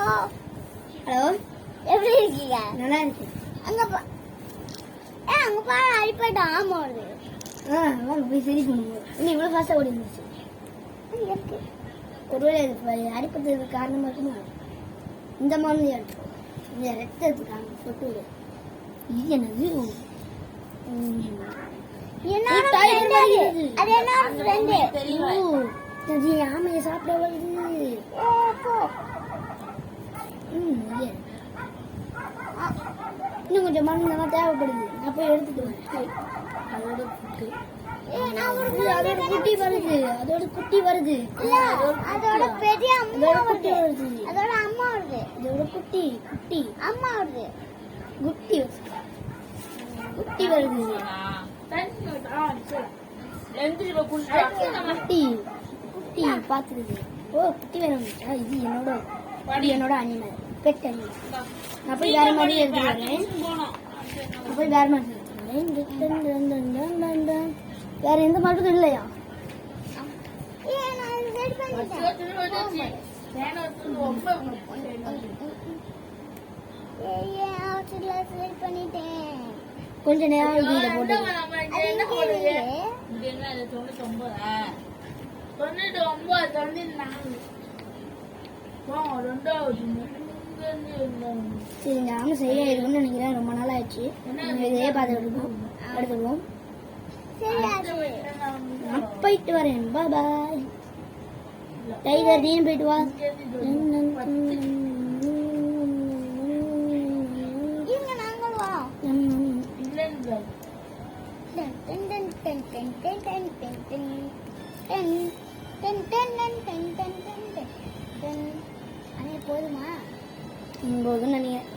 Hello, எப்படி இருக்கீங்க? நல்லா இருக்கு. அங்க அங்க பாரு அடிப்பட்டு ஆமா வருது. வாங்க போய் சரி பண்ணுவோம். இன்னும் இவ்வளோ ஃபாஸ்ட்டாக ஓடி இருந்துச்சு. இருக்கு. ஒருவேளை இது அடிப்பட்டதுக்கு காரணமாக இருக்குமா? இந்த மாதிரி அடிப்போம். இந்த ரத்தத்துக்காக சொட்டு விடு. இது என்னது? ஆமையை சாப்பிட வருது. இன்னும் கொஞ்சம் மண்ணெல்லாம் தேவைப்படுது. நான் போய் எடுத்துட்டு வரேன். அதோட குட்டி வருது. அதோட குட்டி வருது. அதோட பெரிய அம்மா குட்டி வருது. அதோட அம்மா வருது. இதோட குட்டி குட்டி அம்மா வருது. குட்டி குட்டி வருது. குட்டி குட்டி பாத்துருது. ஓ, குட்டி வேணும். இது என்னோட அனிமல், பெட் அனிமல். நான் போய் வேற மாதிரி எடுத்துட்டு வரேன். வேற எந்த மாட்டும் இல்லையா? கொஞ்ச நேரம் இதை போட்டு சரி, நானும் சரியா இருக்கும்னு நினைக்கிறேன். ரொம்ப நாள் ஆயிடுச்சு. இதே பார்த்து எடுத்துடுவோம். நான் போயிட்டு வரேன். பாய். டைகர், நீயும் போயிட்டு வா. போதுமா? போதும் நினைக்கிறேன்.